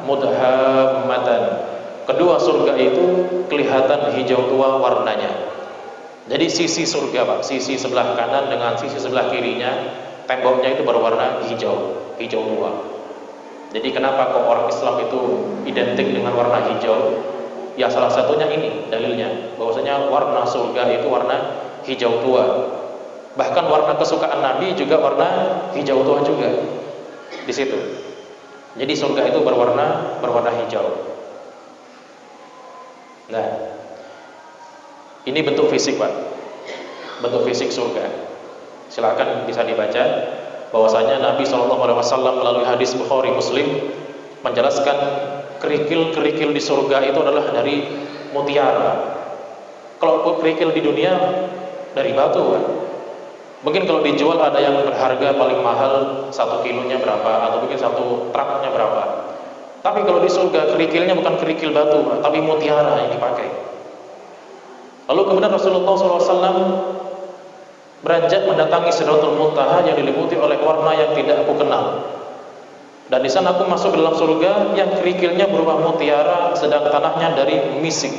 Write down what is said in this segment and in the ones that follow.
mudhammatan. Kedua surga itu kelihatan hijau tua warnanya. Jadi sisi surga, Pak, sisi sebelah kanan dengan sisi sebelah kirinya, temboknya itu berwarna hijau, hijau tua. Jadi kenapa kok orang Islam itu identik dengan warna hijau? Ya salah satunya ini dalilnya, bahwasanya warna surga itu warna hijau tua. Bahkan warna kesukaan Nabi juga warna hijau tua juga di situ. Jadi surga itu berwarna hijau. Nah, ini bentuk fisik, Pak. Bentuk fisik surga. Silakan bisa dibaca bahwasanya Nabi SAW melalui hadis Bukhari Muslim menjelaskan kerikil-kerikil di surga itu adalah dari mutiara. Kalau kerikil di dunia dari batu, Pak. Mungkin kalau dijual ada yang berharga paling mahal 1 kilonya berapa, atau mungkin 1 truknya berapa. Tapi kalau di surga kerikilnya bukan kerikil batu, tapi mutiara yang dipakai. Lalu kemudian Rasulullah SAW beranjak mendatangi Sidratul Muntaha yang diliputi oleh warna yang tidak aku kenal. Dan di sana aku masuk ke dalam surga yang kerikilnya berupa mutiara, sedang tanahnya dari misik.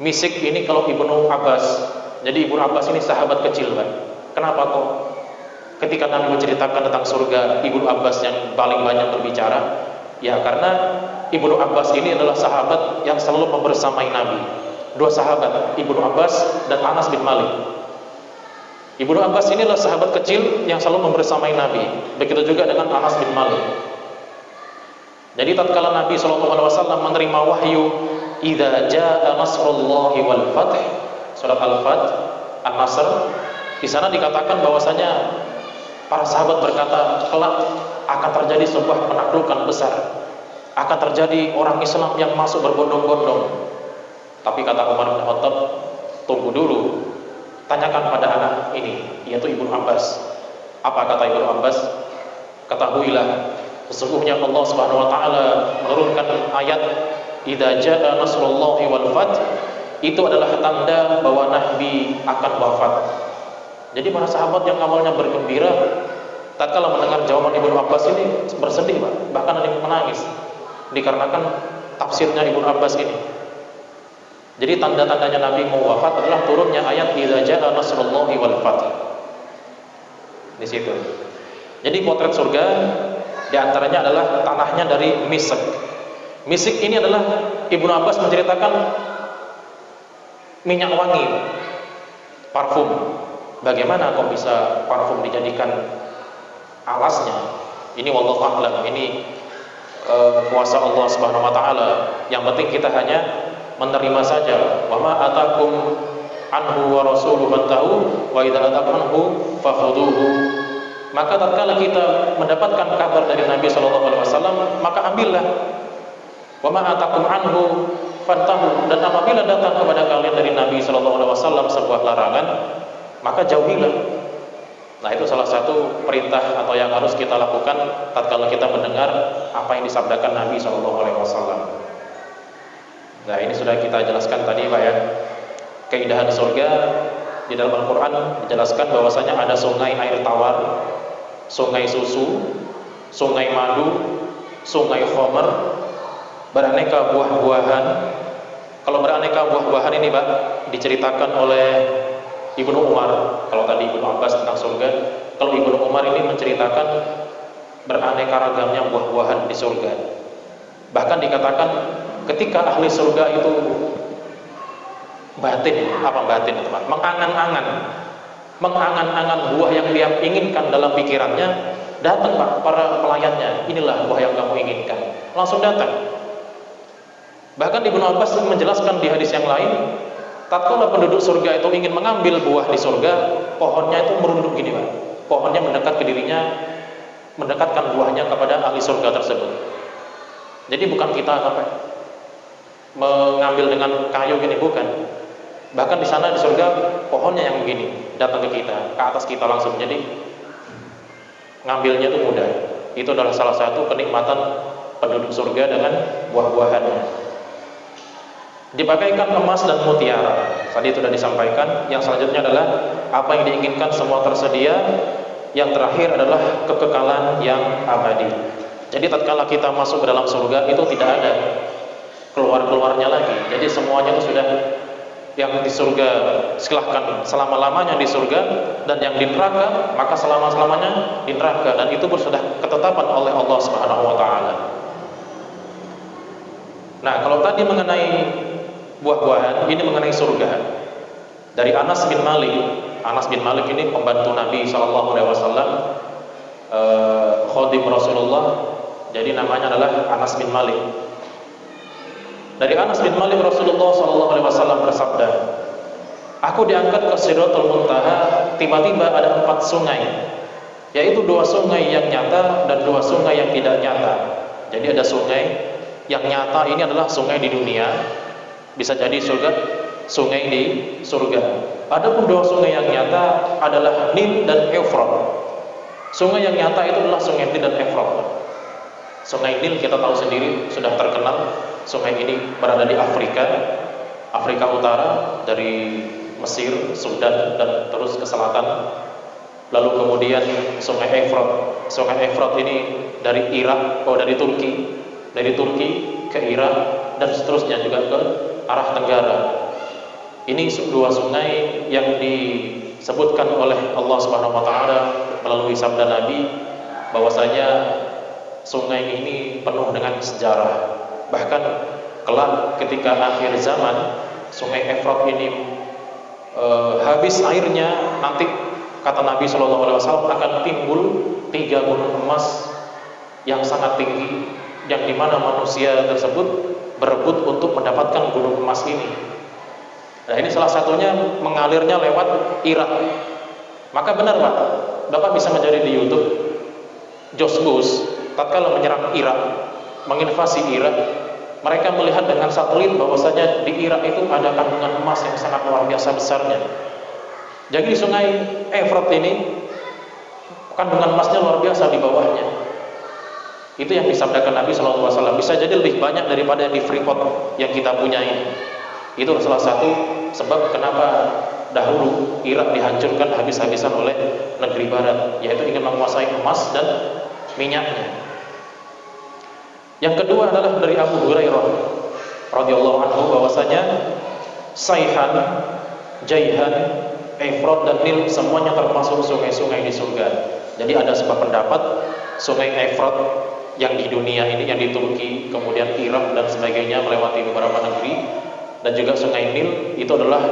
Misik ini kalau Ibnu Abbas. Jadi Ibnu Abbas ini sahabat kecil, Pak. Kenapa kok ketika Nabi menceritakan tentang surga, Ibnu Abbas yang paling banyak berbicara? Ya karena Ibnu Abbas ini adalah sahabat yang selalu membersamai Nabi. 2 sahabat, Ibnu Abbas dan Anas bin Malik. Ibnu Abbas ini adalah sahabat kecil yang selalu membersamai Nabi. Begitu juga dengan Anas bin Malik. Jadi tatkala Nabi SAW menerima wahyu idza jaa nasrullahi wal fath, surat Al-Fath, An-Nasr, di sana dikatakan bahwasanya para sahabat berkata, kelak akan terjadi sebuah penaklukan besar, akan terjadi orang Islam yang masuk berbondong-bondong. Tapi kata Umar bin Khattab, tunggu dulu, tanyakan pada anak ini, yaitu Ibnu Abbas. Apa kata Ibnu Abbas? Ketahuilah, sesungguhnya Allah Subhanahu wa taala menurunkan ayat idza jaa nasrullahi wal fath, itu adalah tanda bahwa Nabi akan wafat. Jadi para sahabat yang awalnya bergembira, tatkala mendengar jawaban Ibnu Abbas ini bersedih, Pak. Bahkan ada yang menangis dikarenakan tafsirnya Ibnu Abbas ini. Jadi tanda-tandanya Nabi mau wafat adalah turunnya ayat idza jaa nasrullahi wal fath. Di situ. Jadi potret surga di antaranya adalah tanahnya dari misik. Misik ini adalah Ibnu Abbas menceritakan minyak wangi, parfum. Bagaimana kok bisa parfum dijadikan alasnya? Ini wallahu a'lam, ini kuasa Allah Subhanahu wa taala. Yang penting kita hanya menerima saja. Wa ma atakum anhu wa rasuluhu fantahu wa idza atakum anhu fakhuduhu. Maka tatkala kita mendapatkan kabar dari Nabi sallallahu alaihi wasallam, maka ambillah. Wa ma atakum anhu fantahu, dan apabila datang kepada kalian dari Nabi sallallahu alaihi wasallam sebuah larangan, maka jauhilah. Nah, itu salah satu perintah atau yang harus kita lakukan tatkala kita mendengar apa yang disabdakan Nabi SAW. Nah, ini sudah kita jelaskan tadi, Pak, ya. Keindahan surga di dalam Al-Quran dijelaskan bahwasanya ada sungai air tawar, sungai susu, sungai madu, sungai khamar, beraneka buah-buahan. Kalau beraneka buah-buahan ini, Pak, diceritakan oleh Ibnu Umar. Kalau tadi Ibnu Abbas tentang surga, kalau Ibnu Umar ini menceritakan beraneka ragamnya buah-buahan di surga. Bahkan dikatakan ketika ahli surga itu batin, teman? Mengangan-angan buah yang dia inginkan dalam pikirannya, datang, Pak, para pelayannya, inilah buah yang kamu inginkan. Langsung datang. Bahkan Ibnu Abbas menjelaskan di hadis yang lain, tatkala penduduk surga itu ingin mengambil buah di surga, pohonnya itu merunduk gini, Pak. Pohonnya mendekat ke dirinya, mendekatkan buahnya kepada ahli surga tersebut. Jadi bukan kita sampai mengambil dengan kayu gini, bukan. Bahkan di sana di surga pohonnya yang begini datang ke kita, ke atas kita langsung. Jadi ngambilnya itu mudah. Itu adalah salah satu kenikmatan penduduk surga dengan buah-buahannya. Dipakaikan emas dan mutiara. Tadi sudah disampaikan. Yang selanjutnya adalah apa yang diinginkan semua tersedia. Yang terakhir adalah kekekalan yang abadi. Jadi tatkala kita masuk ke dalam surga itu tidak ada keluar-keluarnya lagi. Jadi semuanya itu sudah, yang di surga silahkan selama-lamanya di surga, dan yang di neraka maka selama-lamanya di neraka, dan itu pun sudah ketetapan oleh Allah Subhanahu wa taala. Nah, kalau tadi mengenai buah-buahan, ini mengenai surga. Dari Anas bin Malik. Anas bin Malik ini pembantu Nabi sallallahu alaihi wasallam, khadim Rasulullah. Jadi namanya adalah Anas bin Malik. Dari Anas bin Malik, Rasulullah sallallahu alaihi wasallam bersabda, "Aku diangkat ke Sidratul Muntaha, tiba-tiba ada 4 sungai, yaitu 2 sungai yang nyata dan 2 sungai yang tidak nyata." Jadi ada sungai yang nyata, ini adalah sungai di dunia, bisa jadi surga, sungai di surga. Adapun 2 sungai yang nyata adalah Nil dan Efrat. Sungai yang nyata itu adalah sungai Nil dan Efrat. Sungai Nil kita tahu sendiri, sudah terkenal. Sungai ini berada di Afrika Utara, dari Mesir, Sudan, dan terus ke selatan. Lalu kemudian Sungai Efrat. Sungai Efrat ini dari Turki ke Irak, dan seterusnya juga ke arah tenggara. Ini 2 sungai yang disebutkan oleh Allah Subhanahu wa taala melalui sabda Nabi bahwasanya sungai ini penuh dengan sejarah. Bahkan kelak ketika akhir zaman, Sungai Efrat ini habis airnya, nanti kata Nabi SAW akan timbul 3 gunung emas yang sangat tinggi, yang dimana manusia tersebut berebut untuk mendapatkan gunung emas ini. Nah, ini salah satunya mengalirnya lewat Irak. Maka benar Pak, Bapak bisa mencari di YouTube, George Bush tatkala menyerang Irak, menginvasi Irak, mereka melihat dengan satelit bahwasanya di Irak itu ada kandungan emas yang sangat luar biasa besarnya. Jadi di Sungai Efrat ini kandungan emasnya luar biasa di bawahnya. Itu yang disabdakan Nabi SAW. Bisa jadi lebih banyak daripada di Freeport yang kita punya ini. Itu salah satu sebab kenapa dahulu Irak dihancurkan habis-habisan oleh negeri barat, yaitu ingin menguasai emas dan minyaknya. Yang kedua adalah dari Abu Hurairah radhiyallahu anhu bahwasanya Sayhan, Jaihan, Efrat dan Nil semuanya termasuk sungai-sungai di surga. Jadi ada sebuah pendapat Sungai Efrat yang di dunia ini, yang di Turki, kemudian Irak dan sebagainya melewati beberapa negeri, dan juga Sungai Nil itu adalah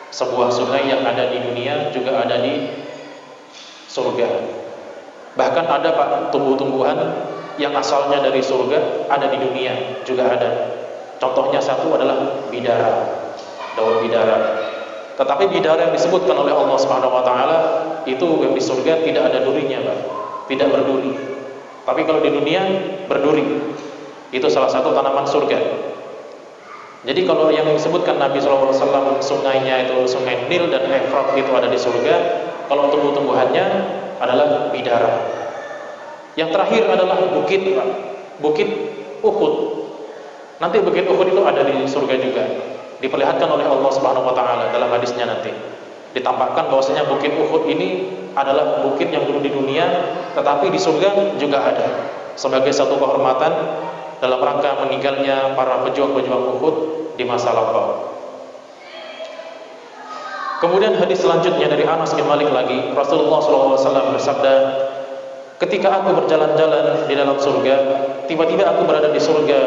sebuah sungai yang ada di dunia, juga ada di surga. Bahkan ada Pak, tumbuh-tumbuhan yang asalnya dari surga ada di dunia juga ada. Contohnya satu adalah bidara, daun bidara. Tetapi bidara yang disebutkan oleh Allah Subhanahu wa taala itu yang di surga tidak ada durinya, Pak. Tidak berduri. Tapi kalau di dunia berduri. Itu salah satu tanaman surga. Jadi kalau yang disebutkan Nabi SAW sungainya itu Sungai Nil dan Efrat itu ada di surga, kalau tumbuh-tumbuhannya adalah bidara. Yang terakhir adalah bukit, Pak. Bukit Uhud. Nanti bukit Uhud itu ada di surga juga. Diperlihatkan oleh Allah Subhanahu wa taala dalam hadisnya nanti. Ditampakkan bahwasanya bukit Uhud ini adalah bukit yang dulu di dunia, tetapi di surga juga ada. Sebagai satu kehormatan dalam rangka meninggalnya para pejuang-pejuang Uhud di masa lampau. Kemudian hadis selanjutnya dari Anas bin Malik lagi, Rasulullah SAW bersabda, ketika aku berjalan-jalan di dalam surga, tiba-tiba aku berada di surga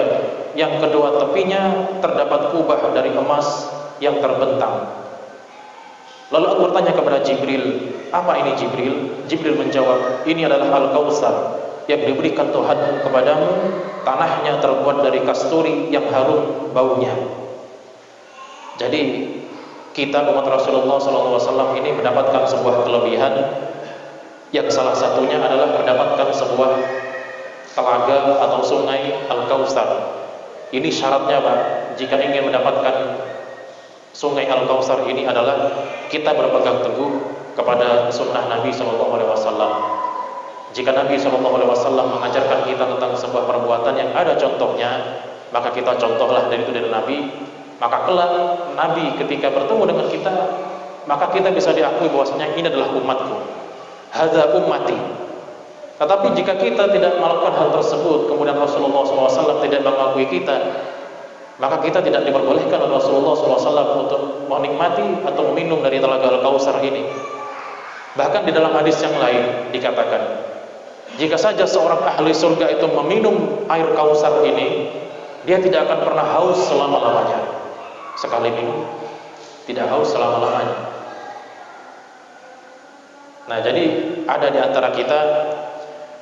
yang kedua tepinya terdapat kubah dari emas yang terbentang. Lalu aku bertanya kepada Jibril, apa ini Jibril? Jibril menjawab, ini adalah Al-Kautsar yang diberikan Tuhan kepadamu, tanahnya terbuat dari kasturi yang harum baunya. Jadi kita umat Rasulullah SAW ini mendapatkan sebuah kelebihan, yang salah satunya adalah mendapatkan sebuah telaga atau sungai Al-Kautsar. Ini syaratnya Pak, jika ingin mendapatkan sungai Al-Kautsar ini adalah kita berpegang teguh kepada sunnah Nabi SAW. Jika Nabi SAW mengajarkan kita tentang sebuah perbuatan yang ada contohnya, maka kita contohlah dari itu dari Nabi. Maka kelak Nabi ketika bertemu dengan kita, maka kita bisa diakui bahwasanya ini adalah umatku. Hadza ummati. Tetapi jika kita tidak melakukan hal tersebut, kemudian Rasulullah SAW tidak mengakui kita, maka kita tidak diperbolehkan oleh Rasulullah SAW untuk menikmati atau meminum dari telaga Al-Kautsar ini. Bahkan di dalam hadis yang lain dikatakan, jika saja seorang ahli surga itu meminum air Kautsar ini, dia tidak akan pernah haus selama-lamanya. Sekali minum, tidak haus selama-lamanya. Nah, jadi ada di antara kita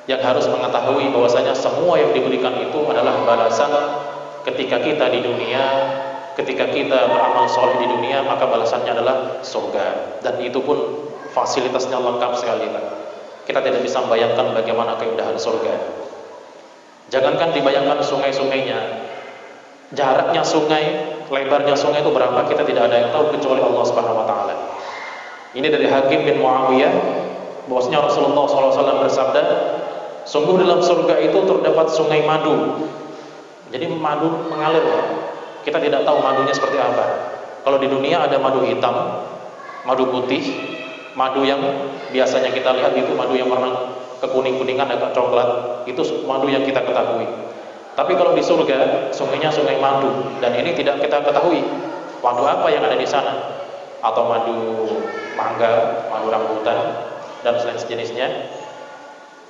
yang harus mengetahui bahwasanya semua yang diberikan itu adalah balasan ketika kita di dunia, ketika kita beramal soleh di dunia, maka balasannya adalah surga. Dan itu pun fasilitasnya lengkap sekali, Pak. Kita tidak bisa membayangkan bagaimana keindahan surga. Jangankan dibayangkan sungai-sungainya, jaraknya sungai, lebarnya sungai itu berapa, kita tidak ada yang tahu kecuali Allah Subhanahu wa taala. Ini dari Hakim bin Muawiyah, bahwasanya Rasulullah SAW bersabda, sungguh dalam surga itu terdapat sungai madu. Jadi madu mengalir. Kita tidak tahu madunya seperti apa. Kalau di dunia ada madu hitam, madu putih, madu yang biasanya kita lihat itu madu yang warna kekuning-kuningan agak coklat, itu madu yang kita ketahui. Tapi kalau di surga, sungainya sungai madu, dan ini tidak kita ketahui madu apa yang ada di sana, atau madu mangga, madu rambutan, dan selain sejenisnya.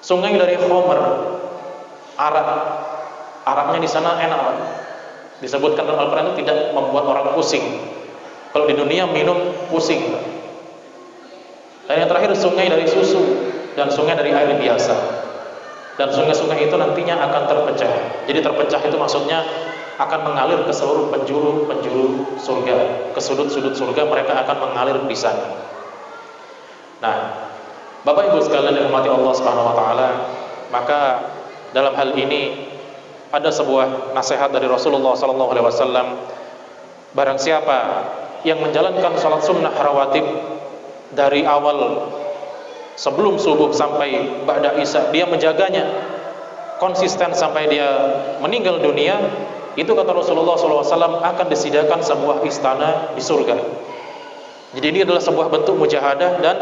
Sungai dari khomer, araknya di sana enak, disebutkan dalam Al-Quran itu tidak membuat orang pusing. Kalau di dunia minum pusing. Dan yang terakhir sungai dari susu dan sungai dari air biasa. Dan sungai-sungai itu nantinya akan terpecah. Jadi terpecah itu maksudnya akan mengalir ke seluruh penjuru surga, ke sudut-sudut surga, mereka akan mengalir di sana. Nah, Bapak Ibu sekalian yang dirahmati Allah Subhanahu wa taala, maka dalam hal ini ada sebuah nasihat dari Rasulullah sallallahu alaihi wasallam. Barang siapa yang menjalankan salat sunnah rawatib dari awal sebelum subuh sampai ba'da isya, dia menjaganya konsisten sampai dia meninggal dunia, itu kata Rasulullah SAW akan disediakan sebuah istana di surga. Jadi ini adalah sebuah bentuk mujahadah dan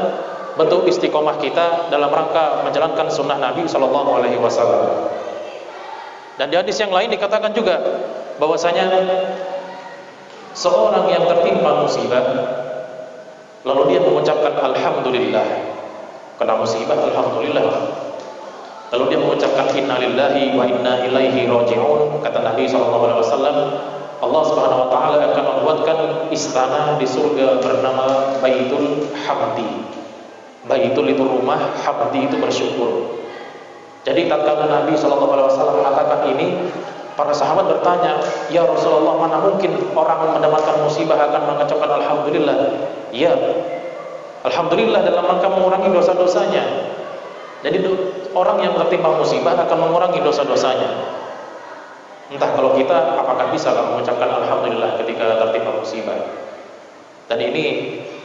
bentuk istiqomah kita dalam rangka menjalankan sunnah Nabi SAW. Dan di hadis yang lain dikatakan juga bahwasanya seorang yang tertimpa musibah lalu dia mengucapkan alhamdulillah, kena musibah alhamdulillah, lalu dia mengucapkan innalillahi wa inna ilaihi raji'un, kata Nabi SAW, Allah Subhanahu wa taala akan membuatkan istana di surga bernama Baitul Hamdi. Baitul itu rumah, Hamdi itu bersyukur. Jadi tatkala Nabi SAW mengatakan ini, para sahabat bertanya, ya Rasulullah, mana mungkin orang mendapatkan musibah akan mengucapkan alhamdulillah? Ya, alhamdulillah dalam rangka mengurangi dosa-dosanya. Jadi orang yang tertimpa musibah akan mengurangi dosa-dosanya. Entah kalau kita apakah bisa mengucapkan alhamdulillah ketika tertimpa musibah. Dan ini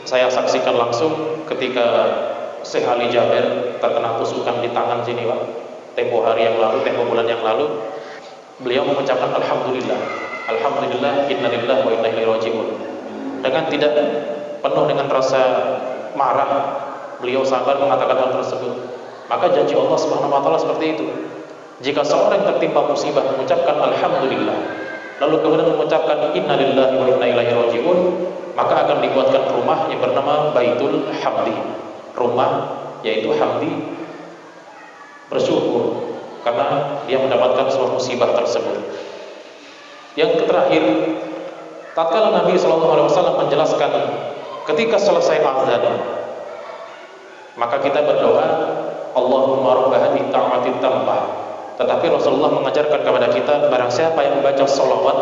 saya saksikan langsung ketika Syekh Ali Jaber terkena tusukan di tangan sini, Pak. Tempo hari yang lalu, tempo bulan yang lalu, beliau mengucapkan alhamdulillah. Alhamdulillah, innalillahi wa inna ilaihi raji'un. Dengan tidak penuh dengan rasa marah, beliau sabar mengatakan hal tersebut. Maka janji Allah Subhanahu wa taala seperti itu. Jika seorang tertimpa musibah mengucapkan alhamdulillah, lalu kemudian mengucapkan innalillahi wa inna ilaihi raji'un, maka akan dibuatkan rumah yang bernama Baitul Hamdi. Rumah yaitu Hamdi bersyukur karena dia mendapatkan sebuah musibah tersebut. Yang terakhir, tatkala Nabi SAW menjelaskan ketika selesai azan, maka kita berdoa Allahumma rabb hadhihi ta'ati tammah. Tetapi Rasulullah mengajarkan kepada kita, barang siapa yang membaca sholawat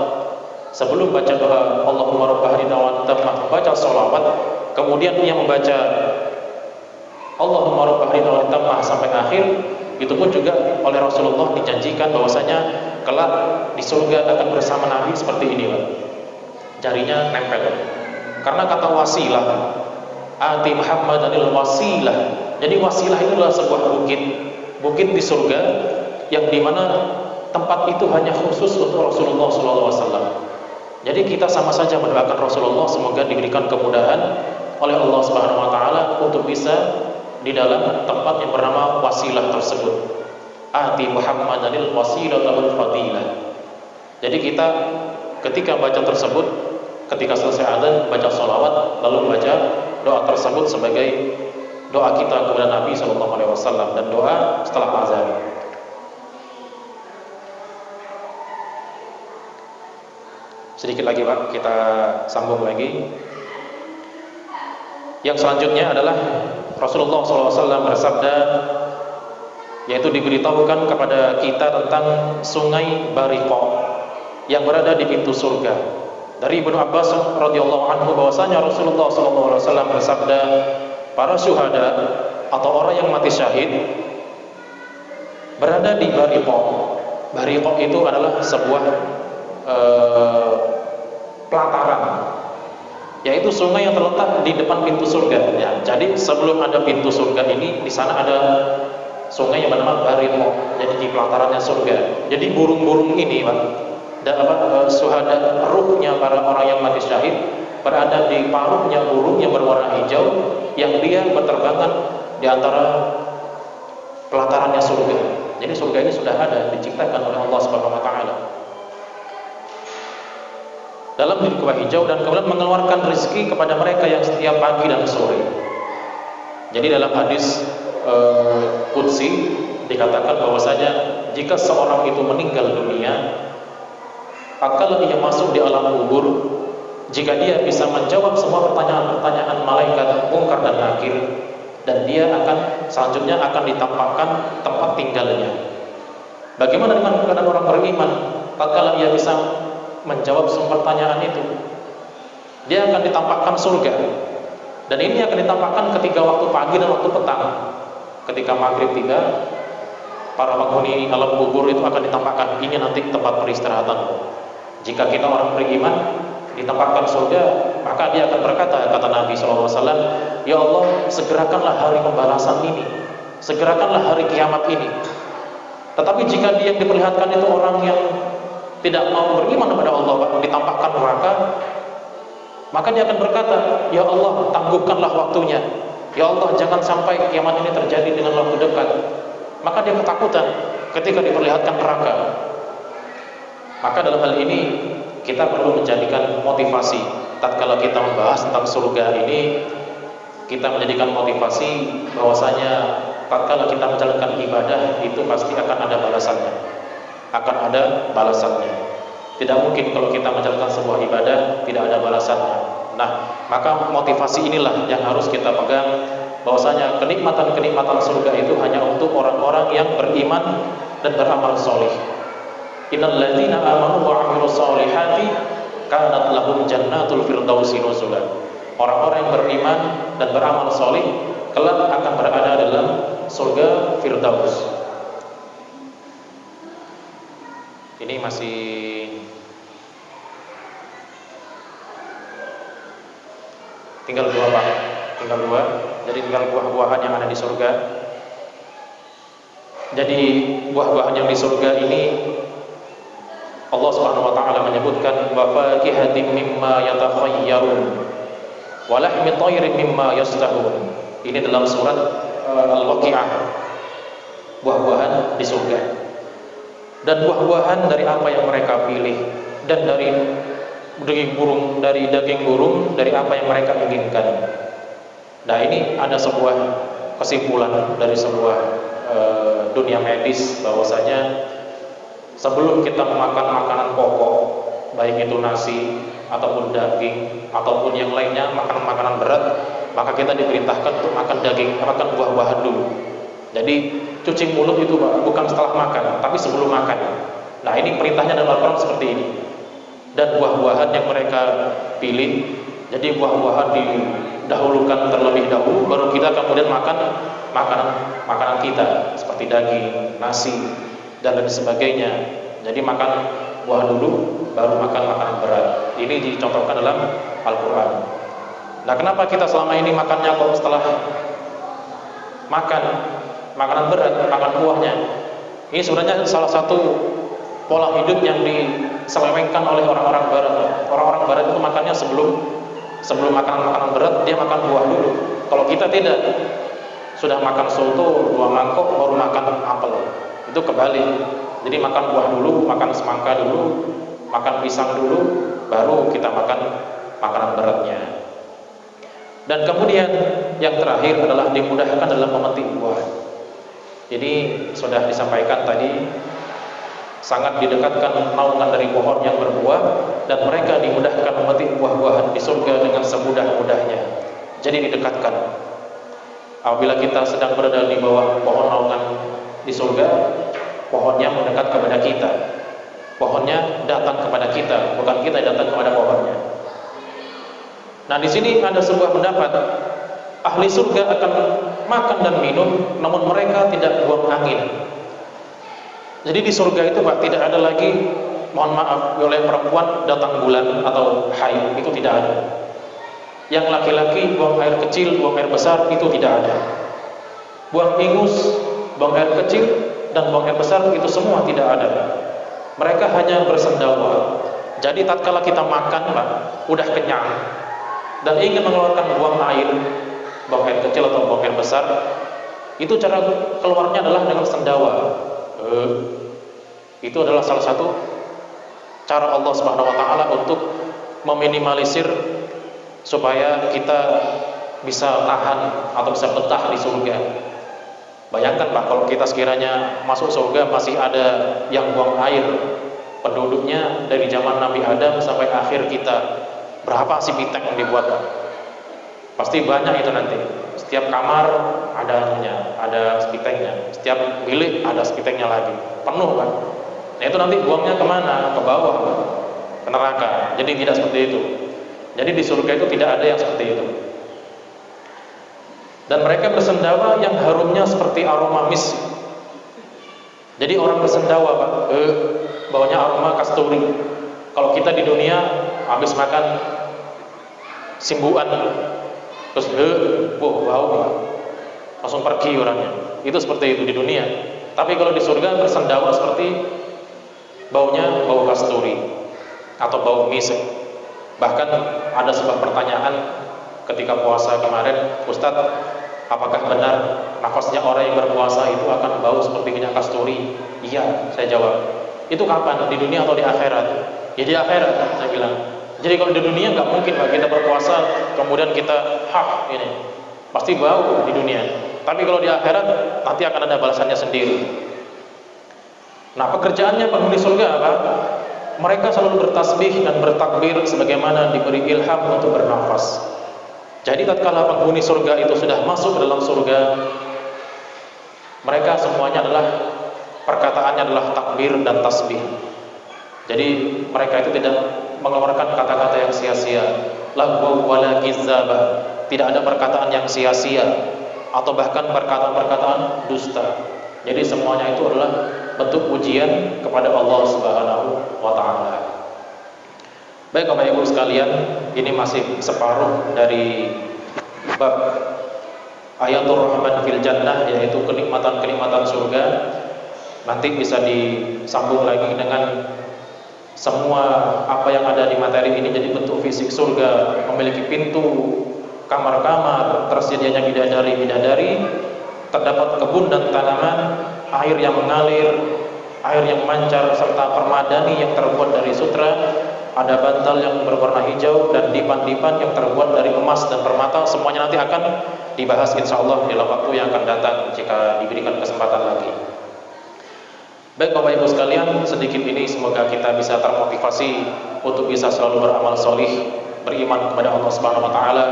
sebelum baca doa Allahumma rabb hadhihi ta'ati tammah, baca sholawat, kemudian dia membaca Allahumma rabb hadhihi ta'ati tammah sampai akhir, itu pun juga oleh Rasulullah dijanjikan bahwasanya kelak di surga akan bersama Nabi seperti ini, Pak. Jarinya nempel. Karena kata wasilah, ati Muhammadanil wasilah. Jadi wasilah itu adalah sebuah bukit di surga yang dimana tempat itu hanya khusus untuk Rasulullah SAW. Jadi kita sama saja mendoakan Rasulullah semoga diberikan kemudahan oleh Allah Subhanahu Wa Taala untuk bisa di dalam tempat yang bernama wasilah tersebut. Ati Muhammadanil wasilata wal fadilah. Jadi kita ketika baca tersebut, ketika selesai adzan baca sholawat, lalu baca doa tersebut sebagai doa kita kepada Nabi SAW dan doa setelah azan. Sedikit lagi Pak, kita sambung lagi. Yang selanjutnya adalah Rasulullah SAW bersabda, yaitu diberitahukan kepada kita tentang sungai Bariqah yang berada di pintu surga. Dari Ibnu Abbas radhiyallahu anhu bahwasanya Rasulullah SAW bersabda, para syuhada atau orang yang mati syahid berada di Bariqah. Bariqah itu adalah sebuah pelataran, yaitu sungai yang terletak di depan pintu surga. Ya, jadi sebelum ada pintu surga ini, di sana ada sungai yang bernama Bariqah. Jadi di pelatarannya surga. Jadi burung-burung ini, Pak, syuhada, ruhnya para orang yang mati syahid berada di paruhnya burung yang berwarna hijau, yang dia berterbangan di antara pelatarannya surga. Jadi surga ini sudah ada, diciptakan oleh Allah Subhanahu wa taala dalam bentuk kubah hijau, dan kemudian mengeluarkan rezeki kepada mereka yang setiap pagi dan sore. Jadi dalam hadis qudsi dikatakan bahwasanya jika seorang itu meninggal dunia, apakah ia masuk di alam kubur, jika dia bisa menjawab semua pertanyaan-pertanyaan malaikat Munkar dan Nakir, dan dia akan selanjutnya akan ditampakkan tempat tinggalnya. Bagaimana dengan keadaan orang beriman? Apakah ia bisa menjawab semua pertanyaan itu? Dia akan ditampakkan surga, dan ini akan ditampakkan ketika waktu pagi dan waktu petang. Ketika maghrib tiba, para penghuni alam kubur itu akan ditampakkan, ini nanti tempat peristirahatan. Jika kita orang beriman ditampakkan surga, maka dia akan berkata, kata Nabi SAW, ya Allah, segerakanlah hari pembalasan ini, segerakanlah hari kiamat ini. Tetapi jika dia yang diperlihatkan itu orang yang tidak mau beriman kepada Allah, ditampakkan neraka, maka dia akan berkata, ya Allah, tangguhkanlah waktunya, ya Allah, jangan sampai kiamat ini terjadi dengan waktu dekat. Maka dia ketakutan ketika diperlihatkan neraka. Maka dalam hal ini kita perlu menjadikan motivasi. Tatkala kita membahas tentang surga ini, kita menjadikan motivasi bahwasanya tatkala kita menjalankan ibadah itu pasti akan ada balasannya. Akan ada balasannya. Tidak mungkin kalau kita menjalankan sebuah ibadah tidak ada balasannya. Nah, maka motivasi inilah yang harus kita pegang, bahwasanya kenikmatan-kenikmatan surga itu hanya untuk orang-orang yang beriman dan beramal soleh. Innal ladzina amanu wa 'amilus solihati kanat lahum jannatul firdausi nuzula. Orang-orang yang beriman dan beramal soleh kelak akan berada dalam surga Firdaus. Ini masih tinggal dua, Pak. Tinggal dua. Jadi tinggal buah-buahan yang ada di surga. Jadi buah-buahan yang di surga ini Allah Subhanahu wa taala menyebutkan wa fakihatin mimma yatakhayyarun wa lahmi thayrin mimma yastahun. Ini dalam surat Al-Waqi'ah. Buah-buahan di surga. Dan buah-buahan dari apa yang mereka pilih, dan dari daging burung, dari apa yang mereka inginkan. Nah, ini ada sebuah kesimpulan dari sebuah dunia medis, bahwasanya sebelum kita memakan makanan pokok, baik itu nasi ataupun daging ataupun yang lainnya, makanan-makanan berat, maka kita diperintahkan untuk makan daging, makan buah-buahan dulu. Jadi cuci mulut itu bukan setelah makan, tapi sebelum makan. Nah, ini perintahnya dalam Al-Quran seperti ini. Dan buah-buahan yang mereka pilih, jadi buah-buahan didahulukan terlebih dahulu, baru kita kemudian makan makanan kita seperti daging, nasi, dan lain sebagainya. Jadi makan buah dulu, baru makan makanan berat. Ini dicontohkan dalam Al-Quran. Nah, kenapa kita selama ini makannya kok setelah makan makanan berat, makan buahnya? Ini sebenarnya salah satu pola hidup yang diselewengkan oleh orang-orang barat. Orang-orang barat itu makannya sebelum makanan-makanan berat, dia makan buah dulu. Kalau kita tidak. sudah makan soto 2 mangkok baru makan apel. Itu kebalik. Jadi makan buah dulu, makan semangka dulu, makan pisang dulu, baru kita makan makanan beratnya. Dan kemudian yang terakhir adalah dimudahkan dalam memetik buah. Jadi sudah disampaikan tadi, sangat didekatkan naungan dari pohon yang berbuah, dan mereka dimudahkan memetik buah-buahan di surga dengan semudah-mudahnya. Jadi didekatkan. Apabila kita sedang berada di bawah pohon naungan di surga, pohonnya mendekat kepada kita. Pohonnya datang kepada kita, bukan kita yang datang kepada pohonnya. Nah, di sini ada sebuah pendapat, ahli surga akan makan dan minum, namun mereka tidak buang angin. Jadi di surga itu Pak, tidak ada lagi, mohon maaf, oleh perempuan datang bulan atau haid, itu tidak ada. Yang laki-laki buang air kecil, buang air besar, itu tidak ada. Buang ingus, buang air kecil, dan buang air besar, itu semua tidak ada. Mereka hanya bersendawa. Jadi tatkala kita makan Pak, udah kenyang dan ingin mengeluarkan buang air kecil atau buang air besar, itu cara keluarnya adalah dengan sendawa. Itu adalah salah satu cara Allah Subhanahu wa taala untuk meminimalisir supaya kita bisa tahan atau bisa betah di surga. Bayangkan Pak, kalau kita sekiranya masuk surga masih ada yang buang air, penduduknya dari zaman Nabi Adam sampai akhir kita, berapa sih pitek yang dibuat Pak? Pasti banyak itu nanti. Setiap kamar ada anunya, ada spiteknya. Setiap bilik ada spiteknya lagi. Penuh Pak. Nah itu nanti buangnya kemana? Ke bawah, ke neraka. Jadi tidak seperti itu. Jadi di surga itu tidak ada yang seperti itu. Dan mereka bersendawa yang harumnya seperti aroma misk. Jadi orang bersendawa Pak, baunya aroma kasturi. Kalau kita di dunia habis makan simbuan, terus bau Pak, langsung pergi orangnya. Itu seperti itu di dunia. Tapi kalau di surga bersendawa seperti baunya bau kasturi atau bau misk. Bahkan ada sebuah pertanyaan ketika puasa kemarin, Ustadz, apakah benar nafasnya orang yang berpuasa itu akan bau seperti minyak kasturi? Iya, saya jawab. Itu kapan? Di dunia atau di akhirat? Ya di akhirat, saya bilang. Jadi kalau di dunia nggak mungkin Pak kita berpuasa kemudian kita ini pasti bau di dunia. Tapi kalau di akhirat nanti akan ada balasannya sendiri. Nah, pekerjaannya penghuni surga apa? Mereka selalu bertasbih dan bertakbir sebagaimana diberi ilham untuk bernafas. Jadi tatkala penghuni surga itu sudah masuk ke dalam surga, mereka semuanya adalah perkataannya adalah takbir dan tasbih. Jadi mereka itu tidak mengeluarkan kata-kata yang sia-sia, lagwa wala kizaba, tidak ada perkataan yang sia-sia atau bahkan perkataan-perkataan dusta. Jadi semuanya itu adalah bentuk ujian kepada Allah Subhanahu wa taala. Baik Bapak Ibu sekalian, ini masih separuh dari bab Ayatul Rahman fil Jannah, yaitu kenikmatan-kenikmatan surga. Nanti bisa disambung lagi dengan semua apa yang ada di materi ini. Jadi bentuk fisik surga memiliki pintu, kamar-kamar, tersedianya bidadari-bidadari, terdapat kebun dan tanaman, air yang mengalir, air yang memancar, serta permadani yang terbuat dari sutra. Ada bantal yang berwarna hijau dan dipan-dipan yang terbuat dari emas dan permata. Semuanya nanti akan dibahas insyaallah dalam waktu yang akan datang jika diberikan kesempatan lagi. Baik Bapak Ibu sekalian, sedikit ini semoga kita bisa termotivasi untuk bisa selalu beramal solih, beriman kepada Allah Subhanahu wa taala,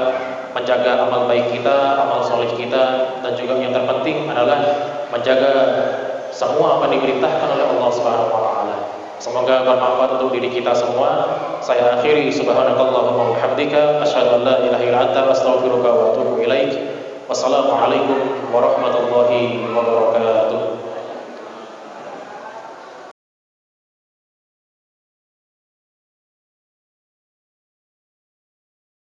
menjaga amal baik kita, amal solih kita, dan juga yang terpenting adalah menjaga semua apa yang diperintahkan oleh Allah Subhanahu wa taala. Semoga bermanfaat untuk diri kita semua. Saya akhiri, subhanakallahumma wa bihamdika, asyhadu an la ilaha illa anta, astaghfiruka wa atubu ilaik. Wassalamualaikum warahmatullahi wabarakatuh.